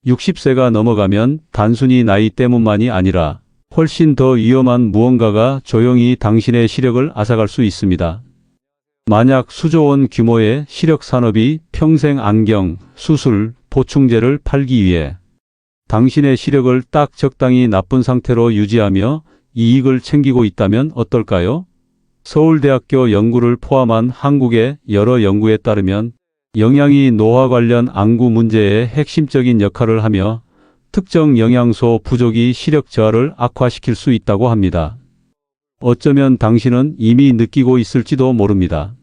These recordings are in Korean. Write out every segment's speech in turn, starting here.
60세가 넘어가면 단순히 나이 때문만이 아니라 훨씬 더 위험한 무언가가 조용히 당신의 시력을 앗아갈 수 있습니다. 만약 수조원 규모의 시력 산업이 평생 안경, 수술, 보충제를 팔기 위해 당신의 시력을 딱 적당히 나쁜 상태로 유지하며 이익을 챙기고 있다면 어떨까요? 서울대학교 연구를 포함한 한국의 여러 연구에 따르면 영양이 노화 관련 안구 문제에 핵심적인 역할을 하며 특정 영양소 부족이 시력 저하를 악화시킬 수 있다고 합니다. 어쩌면 당신은 이미 느끼고 있을지도 모릅니다.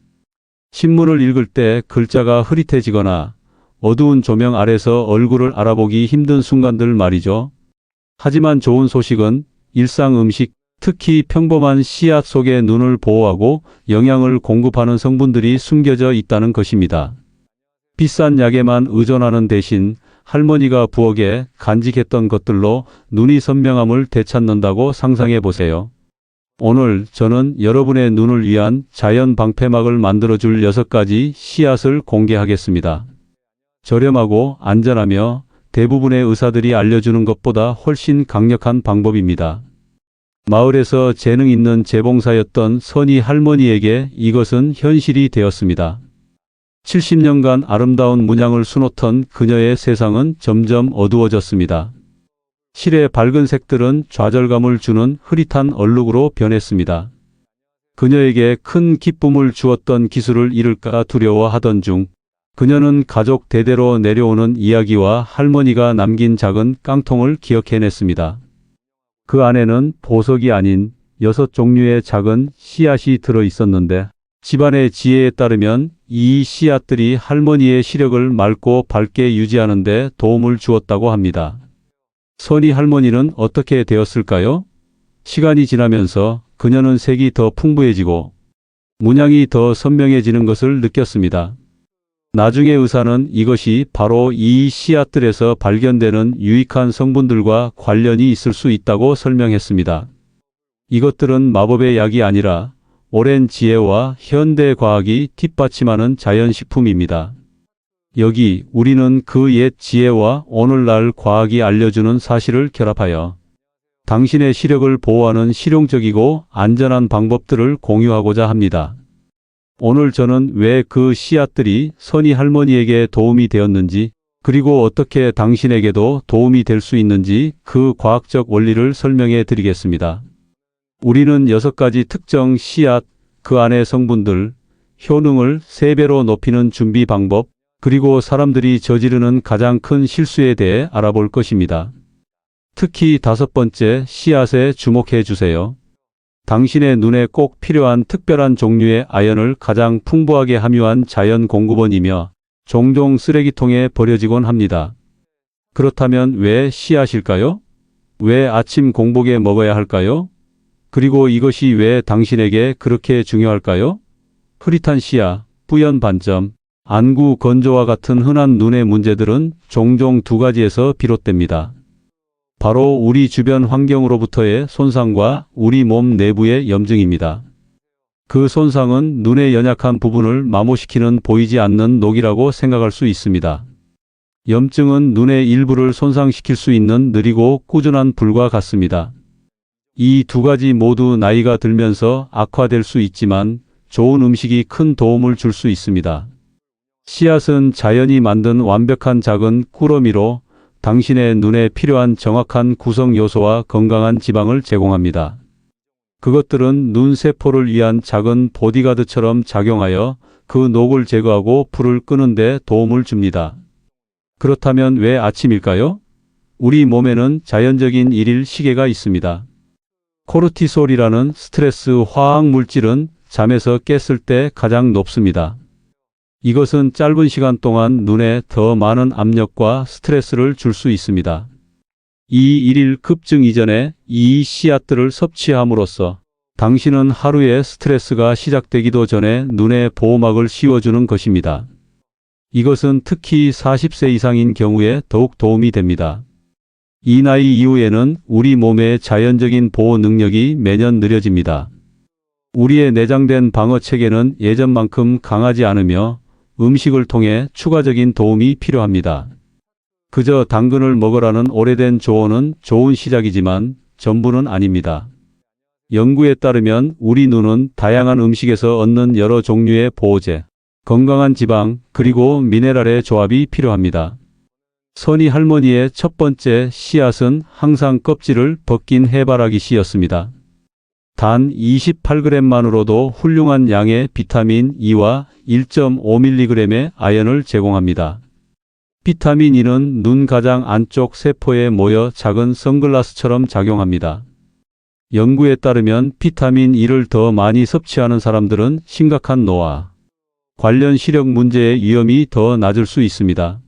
신문을 읽을 때 글자가 흐릿해지거나 어두운 조명 아래서 얼굴을 알아보기 힘든 순간들 말이죠. 하지만 좋은 소식은 일상 음식, 특히 평범한 씨앗 속에 눈을 보호하고 영양을 공급하는 성분들이 숨겨져 있다는 것입니다. 비싼 약에만 의존하는 대신 할머니가 부엌에 간직했던 것들로 눈이 선명함을 되찾는다고 상상해 보세요. 오늘 저는 여러분의 눈을 위한 자연 방패막을 만들어줄 6가지 씨앗을 공개하겠습니다. 저렴하고 안전하며 대부분의 의사들이 알려주는 것보다 훨씬 강력한 방법입니다. 마을에서 재능 있는 재봉사였던 선희 할머니에게 이것은 현실이 되었습니다. 70년간 아름다운 문양을 수놓던 그녀의 세상은 점점 어두워졌습니다. 실의 밝은 색들은 좌절감을 주는 흐릿한 얼룩으로 변했습니다. 그녀에게 큰 기쁨을 주었던 기술을 잃을까 두려워하던 중 그녀는 가족 대대로 내려오는 이야기와 할머니가 남긴 작은 깡통을 기억해냈습니다. 그 안에는 보석이 아닌 6종류의 작은 씨앗이 들어 있었는데 집안의 지혜에 따르면 이 씨앗들이 할머니의 시력을 맑고 밝게 유지하는 데 도움을 주었다고 합니다. 선희 할머니는 어떻게 되었을까요? 시간이 지나면서 그녀는 색이 더 풍부해지고 문양이 더 선명해지는 것을 느꼈습니다. 나중에 의사는 이것이 바로 이 씨앗들에서 발견되는 유익한 성분들과 관련이 있을 수 있다고 설명했습니다. 이것들은 마법의 약이 아니라 오랜 지혜와 현대 과학이 뒷받침하는 자연식품입니다. 여기 우리는 그 옛 지혜와 오늘날 과학이 알려주는 사실을 결합하여 당신의 시력을 보호하는 실용적이고 안전한 방법들을 공유하고자 합니다. 오늘 저는 왜 그 씨앗들이 선희 할머니에게 도움이 되었는지, 그리고 어떻게 당신에게도 도움이 될 수 있는지 그 과학적 원리를 설명해 드리겠습니다. 우리는 6가지 특정 씨앗, 그 안의 성분들, 효능을 3배로 높이는 준비 방법, 그리고 사람들이 저지르는 가장 큰 실수에 대해 알아볼 것입니다. 특히 5번째 씨앗에 주목해 주세요. 당신의 눈에 꼭 필요한 특별한 종류의 아연을 가장 풍부하게 함유한 자연 공급원이며 종종 쓰레기통에 버려지곤 합니다. 그렇다면 왜 씨앗일까요? 왜 아침 공복에 먹어야 할까요? 그리고 이것이 왜 당신에게 그렇게 중요할까요? 흐릿한 시야, 뿌연 반점, 안구 건조와 같은 흔한 눈의 문제들은 종종 2가지에서 비롯됩니다. 바로 우리 주변 환경으로부터의 손상과 우리 몸 내부의 염증입니다. 그 손상은 눈의 연약한 부분을 마모시키는 보이지 않는 녹이라고 생각할 수 있습니다. 염증은 눈의 일부를 손상시킬 수 있는 느리고 꾸준한 불과 같습니다. 이 2가지 모두 나이가 들면서 악화될 수 있지만 좋은 음식이 큰 도움을 줄 수 있습니다. 씨앗은 자연이 만든 완벽한 작은 꾸러미로 당신의 눈에 필요한 정확한 구성 요소와 건강한 지방을 제공합니다. 그것들은 눈 세포를 위한 작은 보디가드처럼 작용하여 그 녹을 제거하고 불을 끄는 데 도움을 줍니다. 그렇다면 왜 아침일까요? 우리 몸에는 자연적인 일일 시계가 있습니다. 코르티솔이라는 스트레스 화학 물질은 잠에서 깼을 때 가장 높습니다. 이것은 짧은 시간 동안 눈에 더 많은 압력과 스트레스를 줄 수 있습니다. 이 일일 급증 이전에 이 씨앗들을 섭취함으로써 당신은 하루의 스트레스가 시작되기도 전에 눈의 보호막을 씌워주는 것입니다. 이것은 특히 40세 이상인 경우에 더욱 도움이 됩니다. 이 나이 이후에는 우리 몸의 자연적인 보호 능력이 매년 느려집니다. 우리의 내장된 방어 체계는 예전만큼 강하지 않으며 음식을 통해 추가적인 도움이 필요합니다. 그저 당근을 먹으라는 오래된 조언은 좋은 시작이지만 전부는 아닙니다. 연구에 따르면 우리 눈은 다양한 음식에서 얻는 여러 종류의 보호제, 건강한 지방, 그리고 미네랄의 조합이 필요합니다. 선희 할머니의 첫 번째 씨앗은 항상 껍질을 벗긴 해바라기 씨였습니다. 단 28g만으로도 훌륭한 양의 비타민 E와 1.5mg의 아연을 제공합니다. 비타민 E는 눈 가장 안쪽 세포에 모여 작은 선글라스처럼 작용합니다. 연구에 따르면 비타민 E를 더 많이 섭취하는 사람들은 심각한 노화, 관련 시력 문제의 위험이 더 낮을 수 있습니다.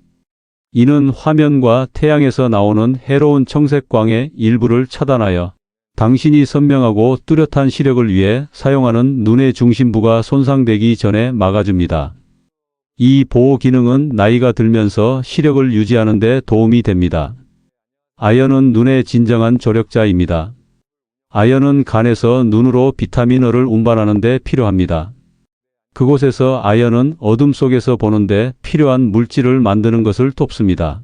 이는 화면과 태양에서 나오는 해로운 청색광의 일부를 차단하여 당신이 선명하고 뚜렷한 시력을 위해 사용하는 눈의 중심부가 손상되기 전에 막아줍니다. 이 보호 기능은 나이가 들면서 시력을 유지하는 데 도움이 됩니다. 아연은 눈의 진정한 조력자입니다. 아연은 간에서 눈으로 비타민어를 운반하는 데 필요합니다. 그곳에서 아연은 어둠 속에서 보는데 필요한 물질을 만드는 것을 돕습니다.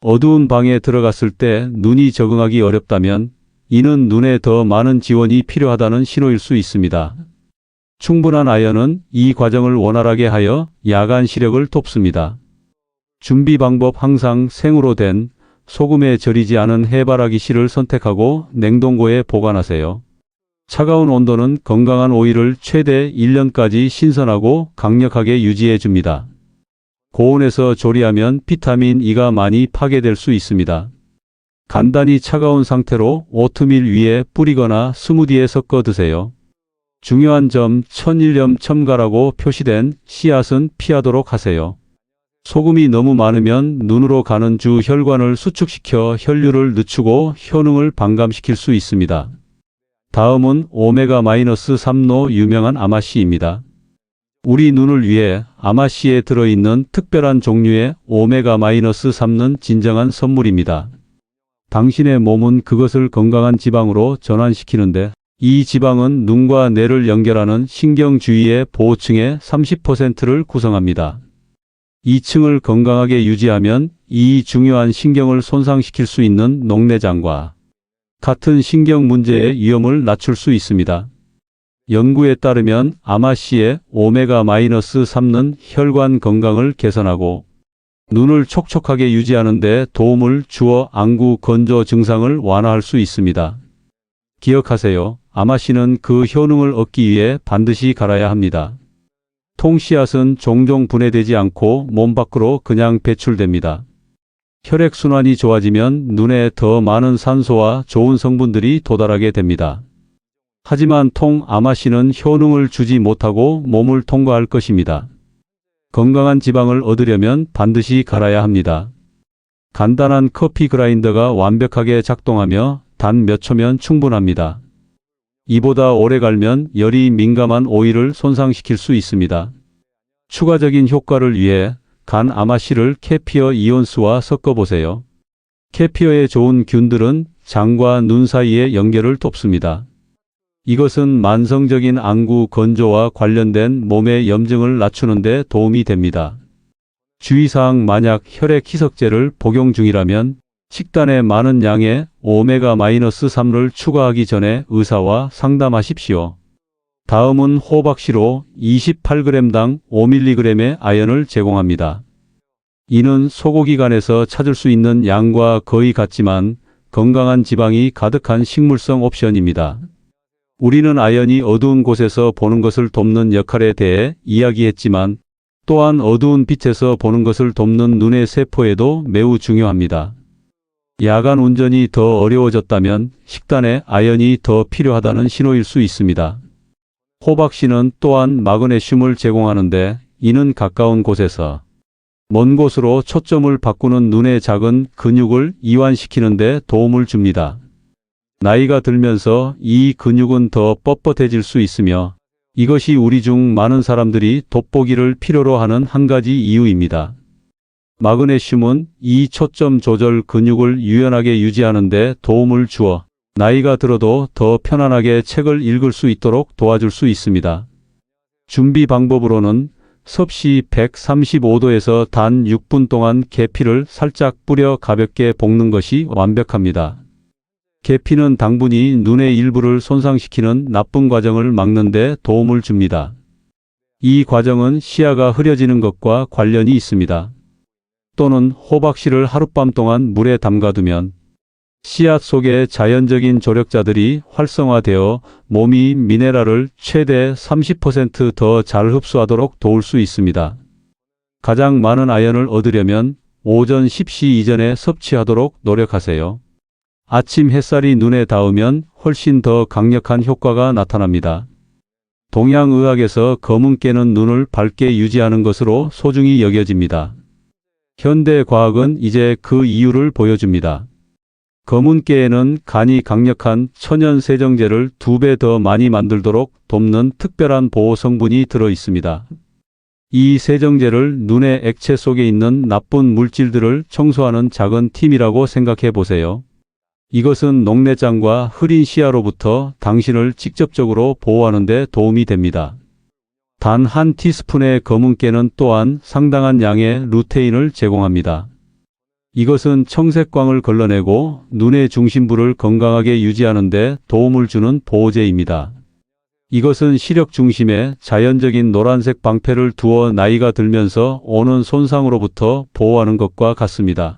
어두운 방에 들어갔을 때 눈이 적응하기 어렵다면 이는 눈에 더 많은 지원이 필요하다는 신호일 수 있습니다. 충분한 아연은 이 과정을 원활하게 하여 야간 시력을 돕습니다. 준비 방법: 항상 생으로 된 소금에 절이지 않은 해바라기 씨를 선택하고 냉동고에 보관하세요. 차가운 온도는 건강한 오이를 최대 1년까지 신선하고 강력하게 유지해 줍니다. 고온에서 조리하면 비타민 E가 많이 파괴될 수 있습니다. 간단히 차가운 상태로 오트밀 위에 뿌리거나 스무디에 섞어 드세요. 중요한 점: 천일염 첨가라고 표시된 씨앗은 피하도록 하세요. 소금이 너무 많으면 눈으로 가는 주 혈관을 수축시켜 혈류를 늦추고 효능을 반감시킬 수 있습니다. 다음은 오메가-3로 유명한 아마씨입니다. 우리 눈을 위해 아마씨에 들어있는 특별한 종류의 오메가-3는 진정한 선물입니다. 당신의 몸은 그것을 건강한 지방으로 전환시키는데 이 지방은 눈과 뇌를 연결하는 신경 주위의 보호층의 30%를 구성합니다. 이 층을 건강하게 유지하면 이 중요한 신경을 손상시킬 수 있는 녹내장과 같은 신경 문제의 위험을 낮출 수 있습니다. 연구에 따르면 아마씨의 오메가-3는 혈관 건강을 개선하고 눈을 촉촉하게 유지하는 데 도움을 주어 안구 건조 증상을 완화할 수 있습니다. 기억하세요. 아마씨는 그 효능을 얻기 위해 반드시 갈아야 합니다. 통씨앗은 종종 분해되지 않고 몸 밖으로 그냥 배출됩니다. 혈액순환이 좋아지면 눈에 더 많은 산소와 좋은 성분들이 도달하게 됩니다. 하지만 아마씨는 효능을 주지 못하고 몸을 통과할 것입니다. 건강한 지방을 얻으려면 반드시 갈아야 합니다. 간단한 커피 그라인더가 완벽하게 작동하며 단 몇 초면 충분합니다. 이보다 오래 갈면 열이 민감한 오이를 손상시킬 수 있습니다. 추가적인 효과를 위해 간 아마씨를 캐피어 이온수와 섞어보세요. 캐피어의 좋은 균들은 장과 눈 사이의 연결을 돕습니다. 이것은 만성적인 안구 건조와 관련된 몸의 염증을 낮추는 데 도움이 됩니다. 주의사항: 만약 혈액 희석제를 복용 중이라면 식단에 많은 양의 오메가-3를 추가하기 전에 의사와 상담하십시오. 다음은 호박씨로 28g당 5mg의 아연을 제공합니다. 이는 소고기 간에서 찾을 수 있는 양과 거의 같지만 건강한 지방이 가득한 식물성 옵션입니다. 우리는 아연이 어두운 곳에서 보는 것을 돕는 역할에 대해 이야기했지만 또한 어두운 빛에서 보는 것을 돕는 눈의 세포에도 매우 중요합니다. 야간 운전이 더 어려워졌다면 식단에 아연이 더 필요하다는 신호일 수 있습니다. 호박씨는 또한 마그네슘을 제공하는데 이는 가까운 곳에서 먼 곳으로 초점을 바꾸는 눈의 작은 근육을 이완시키는 데 도움을 줍니다. 나이가 들면서 이 근육은 더 뻣뻣해질 수 있으며 이것이 우리 중 많은 사람들이 돋보기를 필요로 하는 한 가지 이유입니다. 마그네슘은 이 초점 조절 근육을 유연하게 유지하는 데 도움을 주어 나이가 들어도 더 편안하게 책을 읽을 수 있도록 도와줄 수 있습니다. 준비 방법으로는 섭씨 135도에서 단 6분 동안 계피를 살짝 뿌려 가볍게 볶는 것이 완벽합니다. 계피는 당분이 눈의 일부를 손상시키는 나쁜 과정을 막는 데 도움을 줍니다. 이 과정은 시야가 흐려지는 것과 관련이 있습니다. 또는 호박씨를 하룻밤 동안 물에 담가두면 씨앗 속의 자연적인 조력자들이 활성화되어 몸이 미네랄을 최대 30% 더 잘 흡수하도록 도울 수 있습니다. 가장 많은 아연을 얻으려면 오전 10시 이전에 섭취하도록 노력하세요. 아침 햇살이 눈에 닿으면 훨씬 더 강력한 효과가 나타납니다. 동양의학에서 검은 깨는 눈을 밝게 유지하는 것으로 소중히 여겨집니다. 현대 과학은 이제 그 이유를 보여줍니다. 검은 깨에는 간이 강력한 천연 세정제를 2배 더 많이 만들도록 돕는 특별한 보호 성분이 들어 있습니다. 이 세정제를 눈의 액체 속에 있는 나쁜 물질들을 청소하는 작은 팀이라고 생각해 보세요. 이것은 녹내장과 흐린 시야로부터 당신을 직접적으로 보호하는 데 도움이 됩니다. 단 한 티스푼의 검은 깨는 또한 상당한 양의 루테인을 제공합니다. 이것은 청색광을 걸러내고 눈의 중심부를 건강하게 유지하는 데 도움을 주는 보호제입니다. 이것은 시력 중심에 자연적인 노란색 방패를 두어 나이가 들면서 오는 손상으로부터 보호하는 것과 같습니다.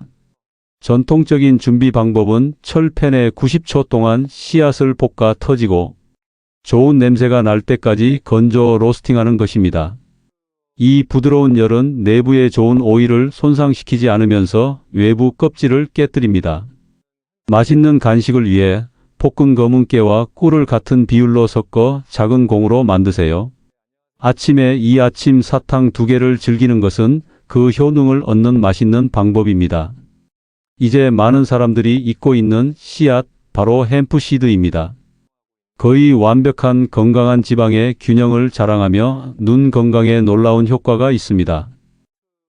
전통적인 준비 방법은 철팬에 90초 동안 씨앗을 볶아 터지고 좋은 냄새가 날 때까지 건조 로스팅하는 것입니다. 이 부드러운 열은 내부에 좋은 오일을 손상시키지 않으면서 외부 껍질을 깨뜨립니다. 맛있는 간식을 위해 볶은 검은 깨와 꿀을 같은 비율로 섞어 작은 공으로 만드세요. 아침에 이 아침 사탕 2개를 즐기는 것은 그 효능을 얻는 맛있는 방법입니다. 이제 많은 사람들이 잊고 있는 씨앗, 바로 햄프시드입니다. 거의 완벽한 건강한 지방의 균형을 자랑하며 눈 건강에 놀라운 효과가 있습니다.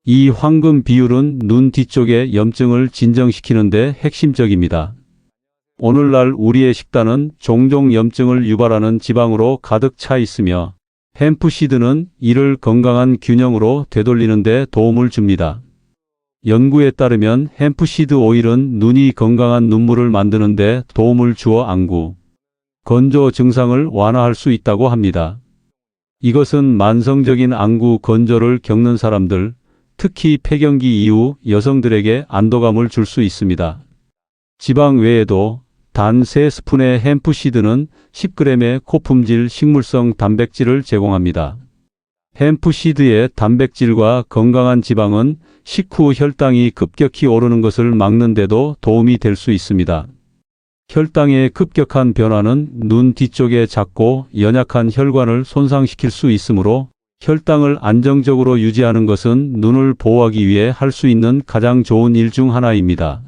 이 황금 비율은 눈 뒤쪽의 염증을 진정시키는 데 핵심적입니다. 오늘날 우리의 식단은 종종 염증을 유발하는 지방으로 가득 차 있으며 햄프시드는 이를 건강한 균형으로 되돌리는 데 도움을 줍니다. 연구에 따르면 햄프시드 오일은 눈이 건강한 눈물을 만드는 데 도움을 주어 안구, 건조 증상을 완화할 수 있다고 합니다. 이것은 만성적인 안구 건조를 겪는 사람들, 특히 폐경기 이후 여성들에게 안도감을 줄 수 있습니다. 지방 외에도 단 3스푼의 햄프시드는 10g의 고품질 식물성 단백질을 제공합니다. 햄프시드의 단백질과 건강한 지방은 식후 혈당이 급격히 오르는 것을 막는 데도 도움이 될 수 있습니다. 혈당의 급격한 변화는 눈 뒤쪽에 작고 연약한 혈관을 손상시킬 수 있으므로 혈당을 안정적으로 유지하는 것은 눈을 보호하기 위해 할 수 있는 가장 좋은 일 중 하나입니다.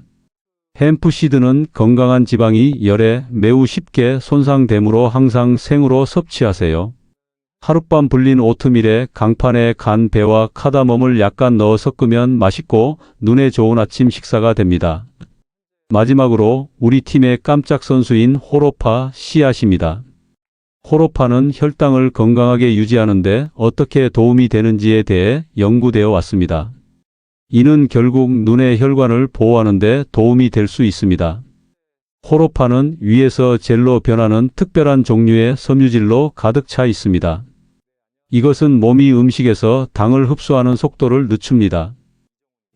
햄프시드는 건강한 지방이 열에 매우 쉽게 손상되므로 항상 생으로 섭취하세요. 하룻밤 불린 오트밀에 강판에 간 배와 카다멈을 약간 넣어 섞으면 맛있고 눈에 좋은 아침 식사가 됩니다. 마지막으로 우리 팀의 깜짝 선수인 호로파 씨앗입니다. 호로파는 혈당을 건강하게 유지하는 데 어떻게 도움이 되는지에 대해 연구되어 왔습니다. 이는 결국 눈의 혈관을 보호하는 데 도움이 될 수 있습니다. 호로파는 위에서 젤로 변하는 특별한 종류의 섬유질로 가득 차 있습니다. 이것은 몸이 음식에서 당을 흡수하는 속도를 늦춥니다.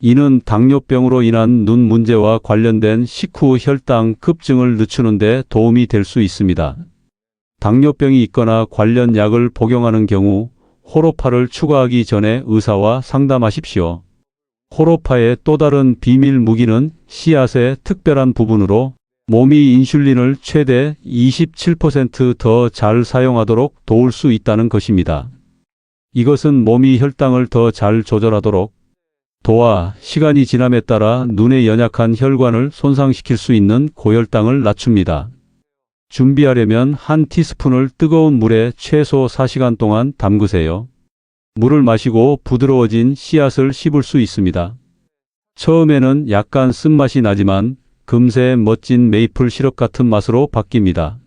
이는 당뇨병으로 인한 눈 문제와 관련된 식후 혈당 급증을 늦추는 데 도움이 될 수 있습니다. 당뇨병이 있거나 관련 약을 복용하는 경우 호로파를 추가하기 전에 의사와 상담하십시오. 호로파의 또 다른 비밀 무기는 씨앗의 특별한 부분으로 몸이 인슐린을 최대 27% 더 잘 사용하도록 도울 수 있다는 것입니다. 이것은 몸이 혈당을 더 잘 조절하도록 도와 시간이 지남에 따라 눈의 연약한 혈관을 손상시킬 수 있는 고혈당을 낮춥니다. 준비하려면 한 티스푼을 뜨거운 물에 최소 4시간 동안 담그세요. 물을 마시고 부드러워진 씨앗을 씹을 수 있습니다. 처음에는 약간 쓴맛이 나지만 금세 멋진 메이플 시럽 같은 맛으로 바뀝니다.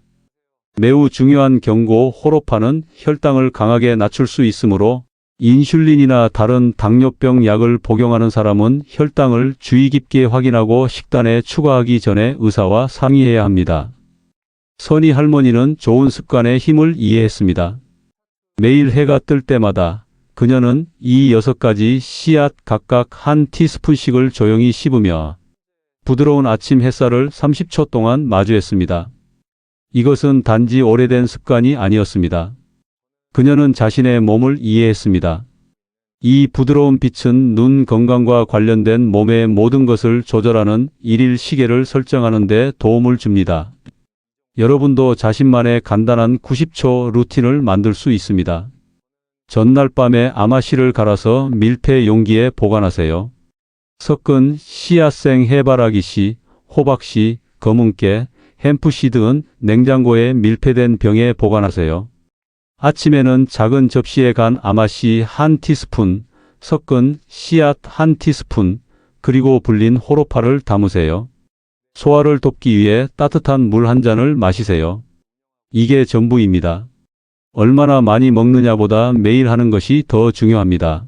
매우 중요한 경고, 호로파는 혈당을 강하게 낮출 수 있으므로 인슐린이나 다른 당뇨병 약을 복용하는 사람은 혈당을 주의 깊게 확인하고 식단에 추가하기 전에 의사와 상의해야 합니다. 선희 할머니는 좋은 습관의 힘을 이해했습니다. 매일 해가 뜰 때마다 그녀는 이 6가지 씨앗 각각 한 티스푼씩을 조용히 씹으며 부드러운 아침 햇살을 30초 동안 마주했습니다. 이것은 단지 오래된 습관이 아니었습니다. 그녀는 자신의 몸을 이해했습니다. 이 부드러운 빛은 눈 건강과 관련된 몸의 모든 것을 조절하는 일일 시계를 설정하는 데 도움을 줍니다. 여러분도 자신만의 간단한 90초 루틴을 만들 수 있습니다. 전날 밤에 아마씨를 갈아서 밀폐 용기에 보관하세요. 섞은 씨앗생 해바라기씨, 호박씨, 검은깨, 햄프시드는 냉장고에 밀폐된 병에 보관하세요. 아침에는 작은 접시에 간 아마씨 1티스푼, 섞은 씨앗 1티스푼, 그리고 불린 호로파를 담으세요. 소화를 돕기 위해 따뜻한 물 한 잔을 마시세요. 이게 전부입니다. 얼마나 많이 먹느냐보다 매일 하는 것이 더 중요합니다.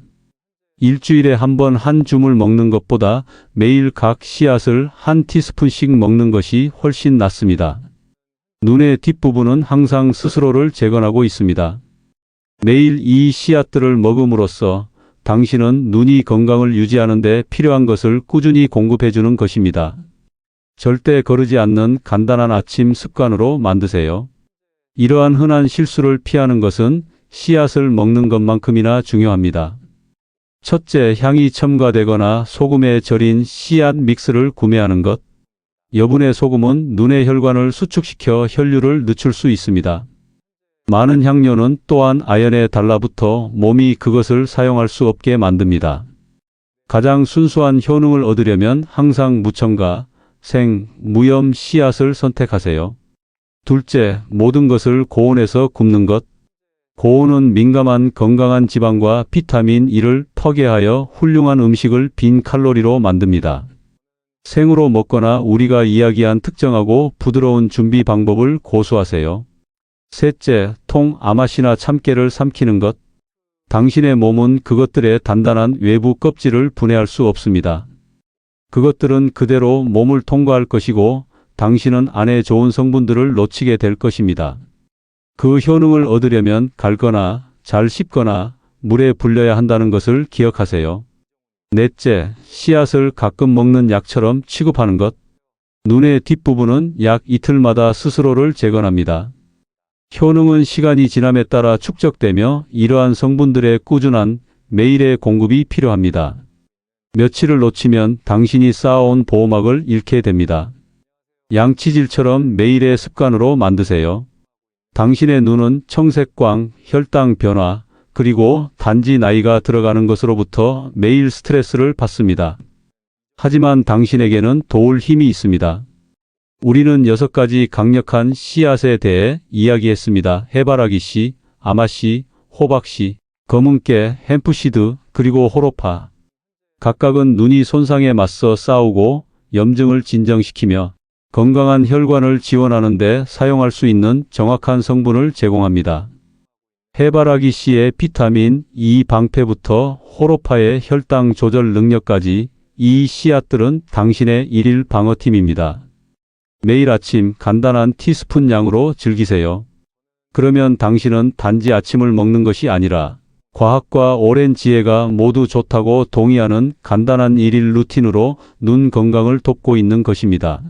일주일에 한 번 한 줌을 먹는 것보다 매일 각 씨앗을 1티스푼씩 먹는 것이 훨씬 낫습니다. 눈의 뒷부분은 항상 스스로를 재건하고 있습니다. 매일 이 씨앗들을 먹음으로써 당신은 눈이 건강을 유지하는 데 필요한 것을 꾸준히 공급해주는 것입니다. 절대 거르지 않는 간단한 아침 습관으로 만드세요. 이러한 흔한 실수를 피하는 것은 씨앗을 먹는 것만큼이나 중요합니다. 첫째, 향이 첨가되거나 소금에 절인 씨앗 믹스를 구매하는 것. 여분의 소금은 눈의 혈관을 수축시켜 혈류를 늦출 수 있습니다. 많은 향료는 또한 아연에 달라붙어 몸이 그것을 사용할 수 없게 만듭니다. 가장 순수한 효능을 얻으려면 항상 무첨가, 생, 무염 씨앗을 선택하세요. 둘째, 모든 것을 고온에서 굽는 것. 고온은 민감한 건강한 지방과 비타민 E를 파괴하여 훌륭한 음식을 빈 칼로리로 만듭니다. 생으로 먹거나 우리가 이야기한 특정하고 부드러운 준비 방법을 고수하세요. 셋째, 통 아마씨나 참깨를 삼키는 것. 당신의 몸은 그것들의 단단한 외부 껍질을 분해할 수 없습니다. 그것들은 그대로 몸을 통과할 것이고 당신은 안에 좋은 성분들을 놓치게 될 것입니다. 그 효능을 얻으려면 갈거나 잘 씹거나 물에 불려야 한다는 것을 기억하세요. 넷째, 씨앗을 가끔 먹는 약처럼 취급하는 것. 눈의 뒷부분은 약 이틀마다 스스로를 재건합니다. 효능은 시간이 지남에 따라 축적되며 이러한 성분들의 꾸준한 매일의 공급이 필요합니다. 며칠을 놓치면 당신이 쌓아온 보호막을 잃게 됩니다. 양치질처럼 매일의 습관으로 만드세요. 당신의 눈은 청색광, 혈당 변화, 그리고 단지 나이가 들어가는 것으로부터 매일 스트레스를 받습니다. 하지만 당신에게는 도울 힘이 있습니다. 우리는 6가지 강력한 씨앗에 대해 이야기했습니다. 해바라기씨, 아마씨, 호박씨, 검은깨, 햄프시드, 그리고 호로파. 각각은 눈이 손상에 맞서 싸우고 염증을 진정시키며 건강한 혈관을 지원하는 데 사용할 수 있는 정확한 성분을 제공합니다. 해바라기씨의 비타민 E 방패부터 호로파의 혈당 조절 능력까지 이 씨앗들은 당신의 일일 방어팀입니다. 매일 아침 간단한 티스푼 양으로 즐기세요. 그러면 당신은 단지 아침을 먹는 것이 아니라 과학과 오랜 지혜가 모두 좋다고 동의하는 간단한 일일 루틴으로 눈 건강을 돕고 있는 것입니다.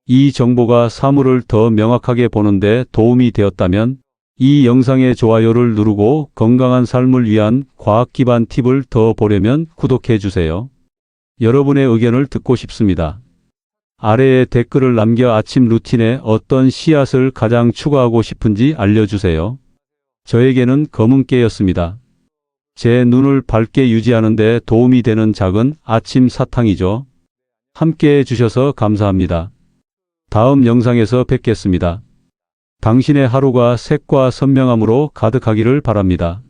이 정보가 사물을 더 명확하게 보는데 도움이 되었다면 이 영상의 좋아요를 누르고 건강한 삶을 위한 과학 기반 팁을 더 보려면 구독해 주세요. 여러분의 의견을 듣고 싶습니다. 아래에 댓글을 남겨 아침 루틴에 어떤 씨앗을 가장 추가하고 싶은지 알려주세요. 저에게는 검은깨였습니다. 제 눈을 밝게 유지하는 데 도움이 되는 작은 아침 사탕이죠. 함께 해주셔서 감사합니다. 다음 영상에서 뵙겠습니다. 당신의 하루가 색과 선명함으로 가득하기를 바랍니다.